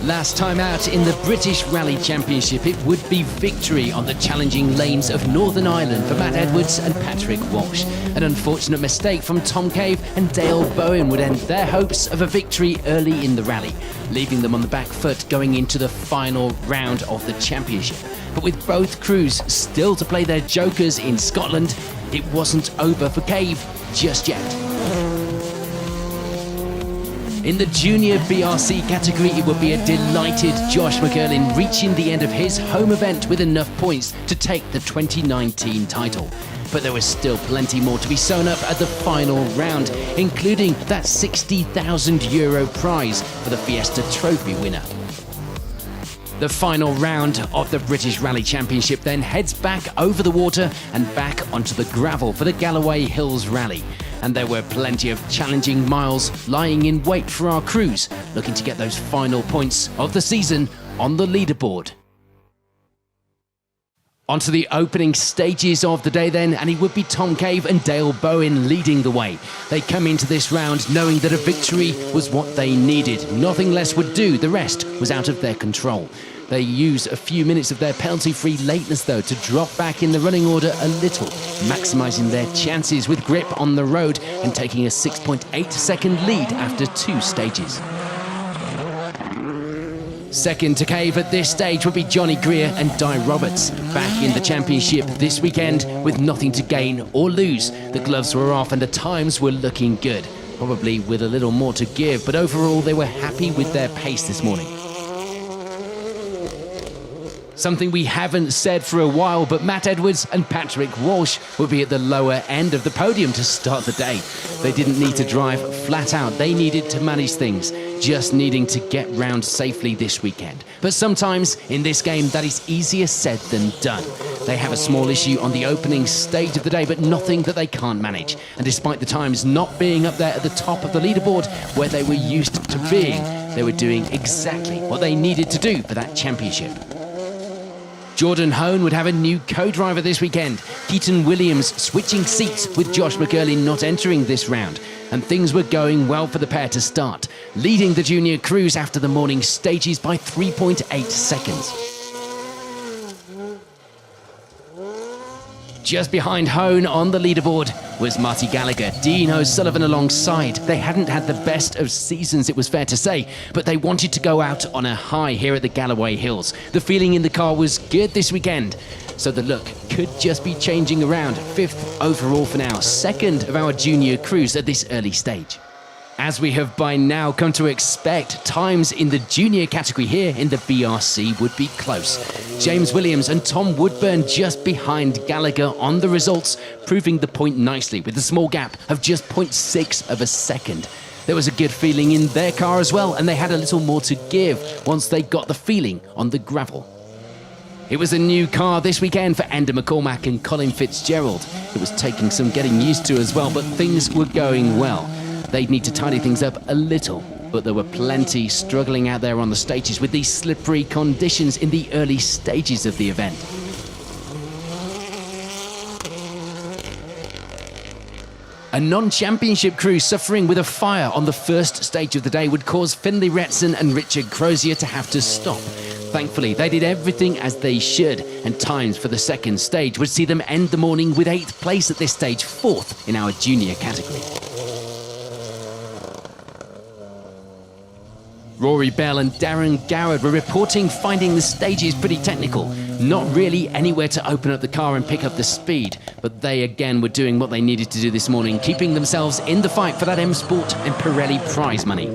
Last time out in the British Rally Championship, it would be victory on the challenging lanes of Northern Ireland for Matt Edwards and Patrick Walsh. An unfortunate mistake from Tom Cave and Dale Bowen would end their hopes of a victory early in the rally, leaving them on the back foot going into the final round of the championship. But with both crews still to play their jokers in Scotland, it wasn't over for Cave just yet. In the junior BRC category, it would be a delighted Josh McGurlin reaching the end of his home event with enough points to take the 2019 title. But there was still plenty more to be sewn up at the final round, including that €60,000 prize for the Fiesta Trophy winner. The final round of the British Rally Championship then heads back over the water and back onto the gravel for the Galloway Hills Rally. And there were plenty of challenging miles lying in wait for our crews, looking to get those final points of the season on the leaderboard. Onto the opening stages of the day then, and it would be Tom Cave and Dale Bowen leading the way. They come into this round knowing that a victory was what they needed. Nothing less would do, the rest was out of their control. They use a few minutes of their penalty-free lateness though to drop back in the running order a little, maximising their chances with grip on the road and taking a 6.8 second lead after 2 stages. Second to Cave at this stage would be Johnny Greer and Di Roberts, back in the championship this weekend with nothing to gain or lose. The gloves were off and the times were looking good, probably with a little more to give, but overall they were happy with their pace this morning. Something we haven't said for a while, but Matt Edwards and Patrick Walsh will be at the lower end of the podium to start the day. They didn't need to drive flat out, they needed to manage things, just needing to get round safely this weekend. But sometimes in this game that is easier said than done. They have a small issue on the opening stage of the day, but nothing that they can't manage. And despite the times not being up there at the top of the leaderboard where they were used to being, they were doing exactly what they needed to do for that championship. Jordan Hone would have a new co-driver this weekend. Keaton Williams switching seats with Josh McGurlin not entering this round. And things were going well for the pair to start, leading the junior crews after the morning stages by 3.8 seconds. Just behind Hone on the leaderboard was Marty Gallagher, Dean O'Sullivan alongside. They hadn't had the best of seasons, it was fair to say, but they wanted to go out on a high here at the Galloway Hills. The feeling in the car was good this weekend, so the look could just be changing around. 5th overall for now, 2nd of our junior crews at this early stage. As we have by now come to expect, times in the junior category here in the BRC would be close. James Williams and Tom Woodburn just behind Gallagher on the results, proving the point nicely with a small gap of just 0.6 of a second. There was a good feeling in their car as well, and they had a little more to give once they got the feeling on the gravel. It was a new car this weekend for Enda McCormack and Colin Fitzgerald. It was taking some getting used to as well, but things were going well. They'd need to tidy things up a little, but there were plenty struggling out there on the stages with these slippery conditions in the early stages of the event. A non-championship crew suffering with a fire on the first stage of the day would cause Finlay Retson and Richard Crozier to have to stop. Thankfully, they did everything as they should, and times for the second stage would see them end the morning with 8th place at this stage, 4th in our junior category. Rory Bell and Darren Garrett were reporting finding the stages pretty technical. Not really anywhere to open up the car and pick up the speed, but they again were doing what they needed to do this morning, keeping themselves in the fight for that M Sport and Pirelli prize money.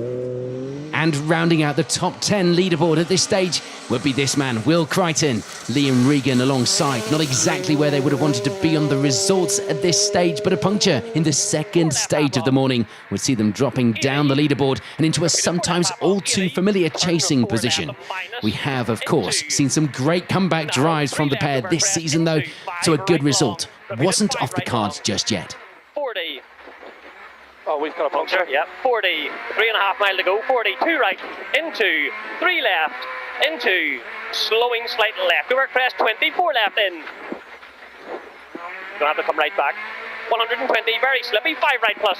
And rounding out the top 10 leaderboard at this stage would be this man, Will Crichton, Liam Regan alongside. Not exactly where they would have wanted to be on the results at this stage, but a puncture in the second stage of the morning would see them dropping down the leaderboard and into a sometimes all too familiar chasing position. We have, of course, seen some great comeback drives from the pair this season though, so a good result wasn't off the cards just yet. 40. Oh, we've got a puncture. Yeah, 40, 3.5 miles to go. 42 right, into 3 left, into slowing slightly left. Over crest 24 left in. Gonna have to come right back. 120, very slippy. 5 right plus.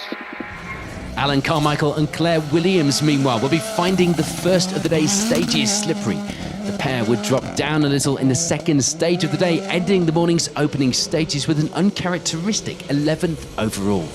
Alan Carmichael and Claire Williams, meanwhile, will be finding the first of the day's stages slippery. The pair would drop down a little in the second stage of the day, ending the morning's opening stages with an uncharacteristic 11th overall.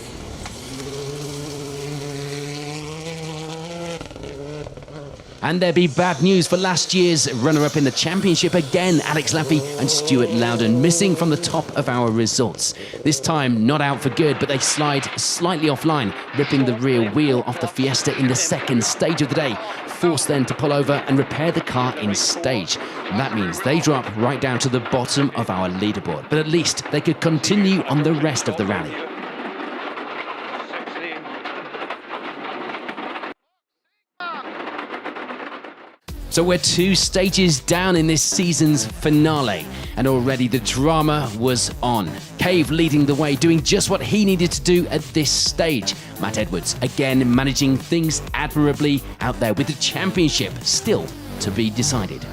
And there be bad news for last year's runner-up in the championship again. Alex Laffey and Stuart Loudon missing from the top of our results. This time not out for good, but they slide slightly offline, ripping the rear wheel off the Fiesta in the second stage of the day, forced then to pull over and repair the car in stage. And that means they drop right down to the bottom of our leaderboard, but at least they could continue on the rest of the rally. So we're 2 stages down in this season's finale, and already the drama was on. Cave leading the way, doing just what he needed to do at this stage. Matt Edwards again managing things admirably out there with the championship still to be decided.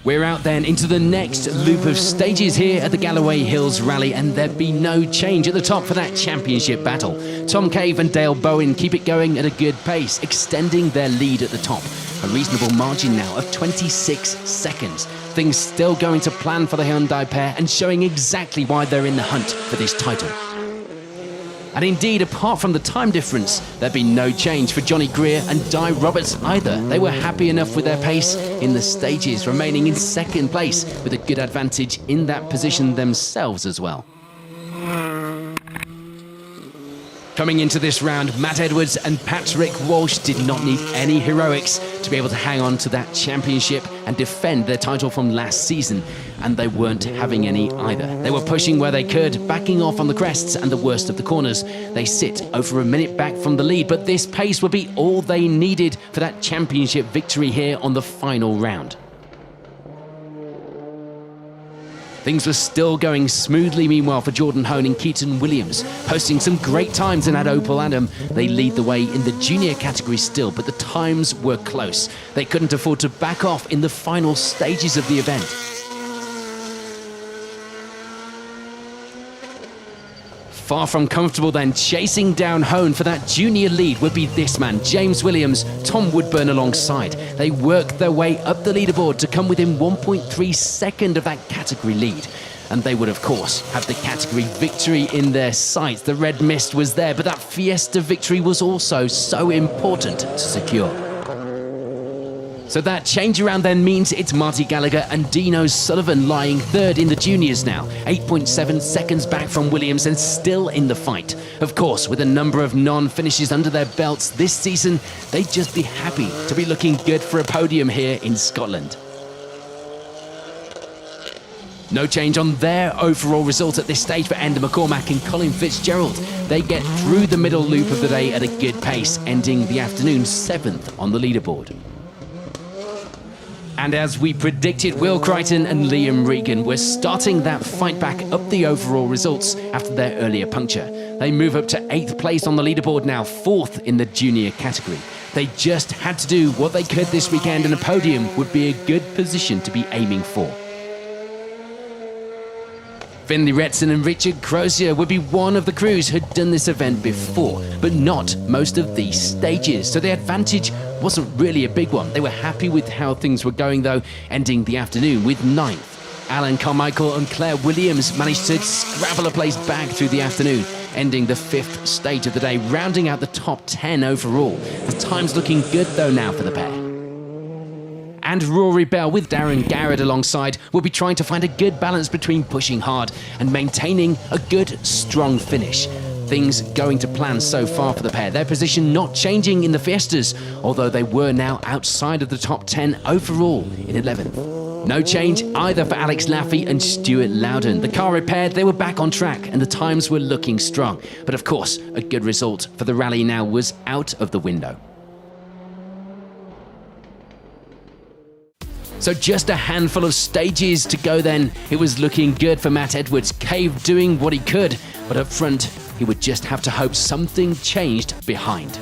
We're out then into the next loop of stages here at the Galloway Hills Rally, and there'd be no change at the top for that championship battle. Tom Cave and Dale Bowen keep it going at a good pace, extending their lead at the top. A reasonable margin now of 26 seconds. Things still going to plan for the Hyundai pair and showing exactly why they're in the hunt for this title. And indeed, apart from the time difference, there'd be no change for Johnny Greer and Di Roberts either. They were happy enough with their pace in the stages, remaining in second place with a good advantage in that position themselves as well. Coming into this round, Matt Edwards and Patrick Walsh did not need any heroics to be able to hang on to that championship and defend their title from last season, and they weren't having any either. They were pushing where they could, backing off on the crests and the worst of the corners. They sit over a minute back from the lead, but this pace would be all they needed for that championship victory here on the final round. Things were still going smoothly, meanwhile, for Jordan Hone and Keaton Williams, posting some great times in that Opel Adam. They lead the way in the junior category still, but the times were close. They couldn't afford to back off in the final stages of the event. Far from comfortable then, chasing down Hone for that junior lead would be this man, James Williams, Tom Woodburn alongside. They worked their way up the leaderboard to come within 1.3 seconds of that category lead. And they would, of course, have the category victory in their sights. The red mist was there, but that Fiesta victory was also so important to secure. So that change around then means it's Marty Gallagher and Dean O'Sullivan lying third in the juniors now, 8.7 seconds back from Williams and still in the fight. Of course, with a number of non-finishes under their belts this season, they'd just be happy to be looking good for a podium here in Scotland. No change on their overall result at this stage for Enda McCormack and Colin Fitzgerald. They get through the middle loop of the day at a good pace, ending the afternoon 7th on the leaderboard. And as we predicted, Will Crichton and Liam Regan were starting that fight back up the overall results after their earlier puncture. They move up to 8th place on the leaderboard now, 4th in the junior category. They just had to do what they could this weekend, and a podium would be a good position to be aiming for. Finley Retson and Richard Crozier would be one of the crews who'd done this event before, but not most of these stages, so the advantage wasn't really a big one. They were happy with how things were going though, ending the afternoon with 9th. Alan Carmichael and Claire Williams managed to scrabble a place back through the afternoon, ending the 5th stage of the day, rounding out the top 10 overall. The time's looking good though now for the pair. And Rory Bell with Darren Garrett alongside will be trying to find a good balance between pushing hard and maintaining a good, strong finish. Things going to plan so far for the pair. Their position not changing in the Fiestas, although they were now outside of the top 10 overall in 11th. No change either for Alex Laffey and Stuart Loudon. The car repaired, they were back on track and the times were looking strong. But of course, a good result for the rally now was out of the window. So just a handful of stages to go then. It was looking good for Matt Edwards, Cave doing what he could, but up front, he would just have to hope something changed behind.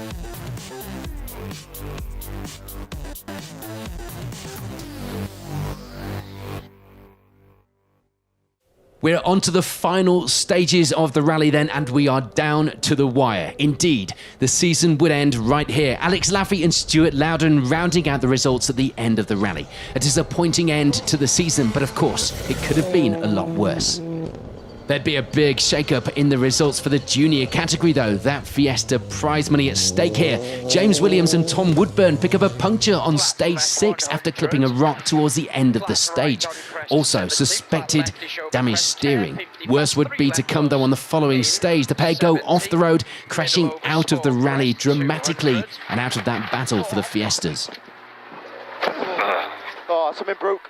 We're on to the final stages of the rally then, and we are down to the wire. Indeed, the season would end right here. Alex Laffey and Stuart Loudon rounding out the results at the end of the rally. A disappointing end to the season, but of course, it could have been a lot worse. There'd be a big shake-up in the results for the junior category though. That Fiesta prize money at stake here. James Williams and Tom Woodburn pick up a puncture on stage 6 after clipping a rock towards the end of the stage. Also suspected damaged steering. Worse would be to come though on the following stage. The pair go off the road, crashing out of the rally dramatically and out of that battle for the Fiestas. Oh, something broke.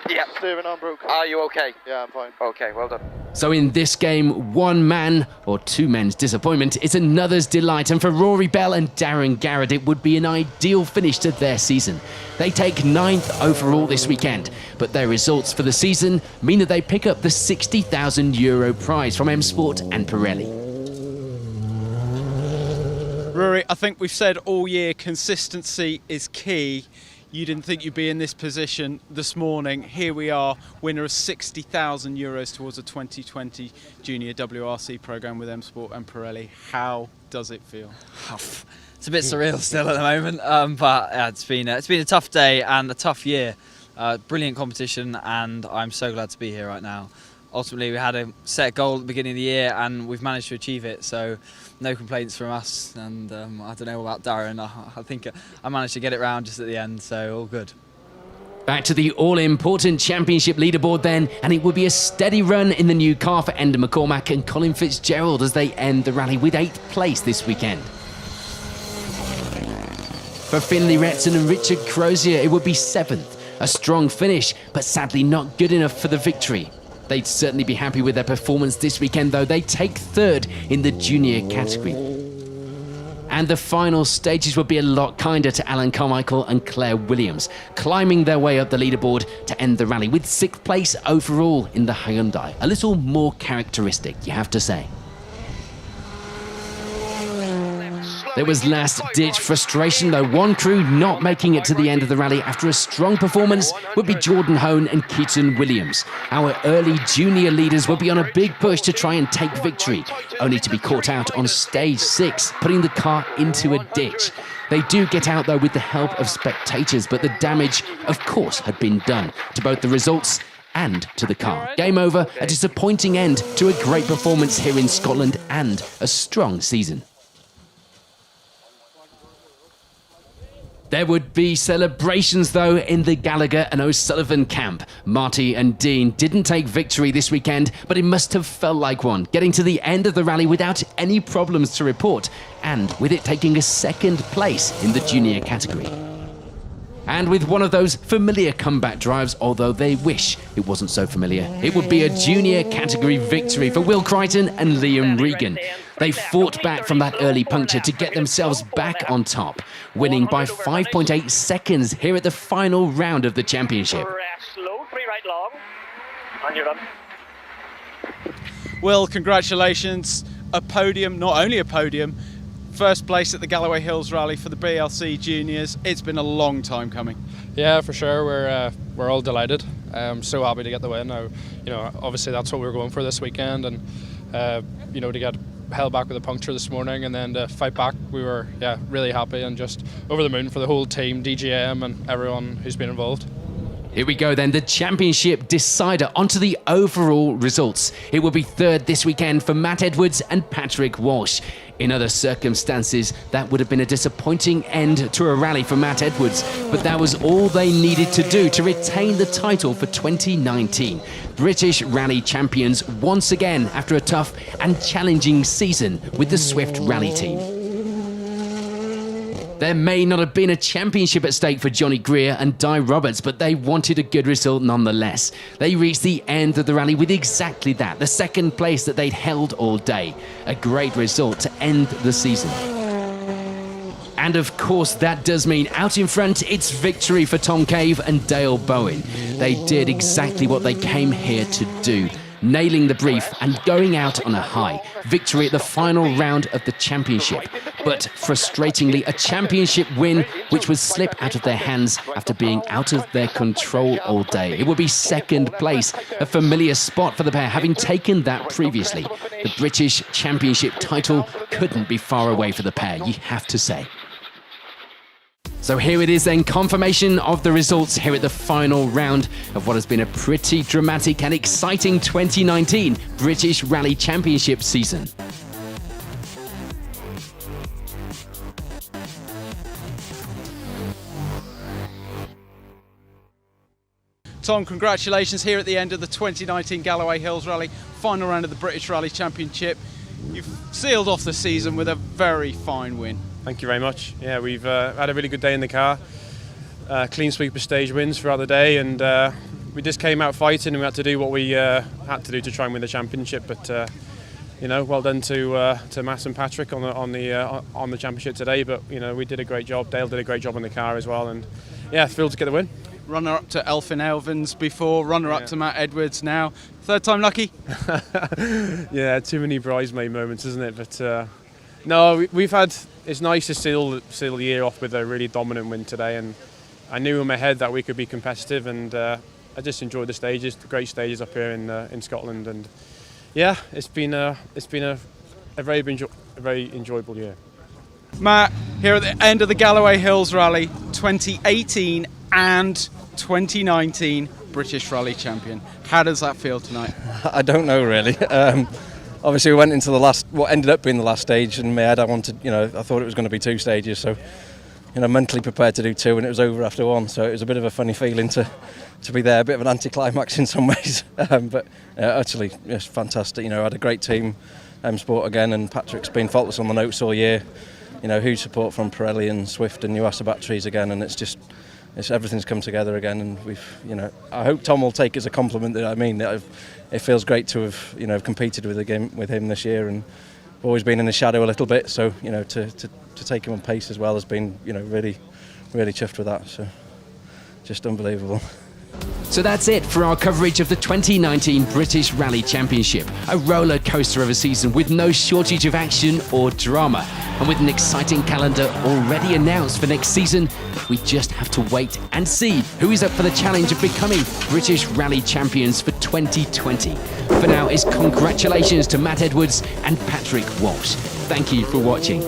Yeah. Steering arm broke. Are you okay? Yeah, I'm fine. Okay, well done. So in this game, one man or two men's disappointment is another's delight, and for Rory Bell and Darren Garrett, it would be an ideal finish to their season. They take 9th overall this weekend, but their results for the season mean that they pick up the €60,000 prize from M Sport and Pirelli. Rory, I think we've said all year consistency is key. You didn't think you'd be in this position this morning. Here we are, winner of €60,000 towards a 2020 Junior WRC programme with M Sport and Pirelli. How does it feel? It's a bit surreal still at the moment, but it's been a tough day and a tough year. Brilliant competition, and I'm so glad to be here right now. Ultimately, we had a set goal at the beginning of the year and we've managed to achieve it, so no complaints from us. And I don't know about Darren, I think I managed to get it round just at the end, so all good. Back to the all-important championship leaderboard then, and it would be a steady run in the new car for Enda McCormack and Colin Fitzgerald as they end the rally with 8th place this weekend. For Finlay Retson and Richard Crozier, it would be 7th. A strong finish, but sadly not good enough for the victory. They'd certainly be happy with their performance this weekend though. They take 3rd in the junior category. And the final stages would be a lot kinder to Alan Carmichael and Claire Williams, climbing their way up the leaderboard to end the rally with 6th place overall in the Hyundai. A little more characteristic, you have to say. There was last-ditch frustration though. One crew not making it to the end of the rally after a strong performance would be Jordan Hone and Keaton Williams. Our early junior leaders would be on a big push to try and take victory, only to be caught out on stage 6, putting the car into a ditch. They do get out though with the help of spectators, but the damage, of course, had been done to both the results and to the car. Game over, a disappointing end to a great performance here in Scotland and a strong season. There would be celebrations, though, in the Gallagher and O'Sullivan camp. Marty and Dean didn't take victory this weekend, but it must have felt like one, getting to the end of the rally without any problems to report, and with it taking a 2nd place in the junior category. And with one of those familiar comeback drives, although they wish it wasn't so familiar, it would be a junior category victory for Will Crichton and Liam Regan. They fought back from that early puncture to get themselves back on top, winning by 5.8 seconds here at the final round of the championship. Slow, 3 right long, and you're done. Will, congratulations. A podium, not only a podium, 1st place at the Galloway Hills Rally for the BLC Juniors. It's been a long time coming. Yeah, for sure. We're all delighted. I'm so happy to get the win. Obviously that's what we were going for this weekend, and to get held back with a puncture this morning and then to fight back, we were really happy and just over the moon for the whole team, DGM and everyone who's been involved. Here we go then, the championship decider. Onto the overall results. It will be 3rd this weekend for Matt Edwards and Patrick Walsh. In other circumstances, that would have been a disappointing end to a rally for Matt Edwards, but that was all they needed to do to retain the title for 2019. British Rally champions once again after a tough and challenging season with the Swift Rally team. There may not have been a championship at stake for Johnny Greer and Di Roberts, but they wanted a good result nonetheless. They reached the end of the rally with exactly that, the 2nd place that they'd held all day. A great result to end the season. And of course, that does mean out in front, it's victory for Tom Cave and Dale Bowen. They did exactly what they came here to do, nailing the brief and going out on a high. Victory at the final round of the championship. but frustratingly a championship win which would slip out of their hands after being out of their control all day. It would be second place, a familiar spot for the pair, having taken that previously. The British Championship title couldn't be far away for the pair, you have to say. So here it is then, confirmation of the results here at the final round of what has been a pretty dramatic and exciting 2019 British Rally Championship season. Tom, congratulations here at the end of the 2019 Galloway Hills Rally, final round of the British Rally Championship. You've sealed off the season with a very fine win. Thank you very much. Yeah, we've had a really good day in the car. Clean sweep of stage wins throughout the day, and we just came out fighting, and we had to do what we had to do to try and win the championship. But you know, well done to Matt and Patrick on the championship today. But you know, we did a great job. Dale did a great job in the car as well, and yeah, thrilled to get the win. Runner up to Elfyn Elvins before, runner up to Matt Edwards now. Third time lucky? Yeah, too many bridesmaid moments, isn't it? But no, we've had. It's nice to seal the year off with a really dominant win today, and I knew in my head that we could be competitive, and I just enjoyed the stages, the great stages up here in Scotland, and yeah, it's been a very enjoyable year. Matt, here at the end of the Galloway Hills Rally, 2018 and 2019 British Rally Champion. How does that feel tonight? I don't know really. Obviously we went into what ended up being the last stage, and in my head I thought it was going to be 2 stages, so mentally prepared to do 2, and it was over after 1, so it was a bit of a funny feeling to be there, a bit of an anticlimax in some ways, but utterly just fantastic. I had a great team, Sport again, and Patrick's been faultless on the notes all year. Huge support from Pirelli and Swift and Yuasa batteries again, and everything's come together again, and I hope Tom will take it as a compliment that it feels great to have competed with him this year, and always been in the shadow a little bit, so to take him on pace as well has been really chuffed with that, so just unbelievable. So that's it for our coverage of the 2019 British Rally Championship. A roller coaster of a season with no shortage of action or drama. And with an exciting calendar already announced for next season, we just have to wait and see who is up for the challenge of becoming British Rally Champions for 2020. For now, it's congratulations to Matt Edwards and Patrick Walsh. Thank you for watching.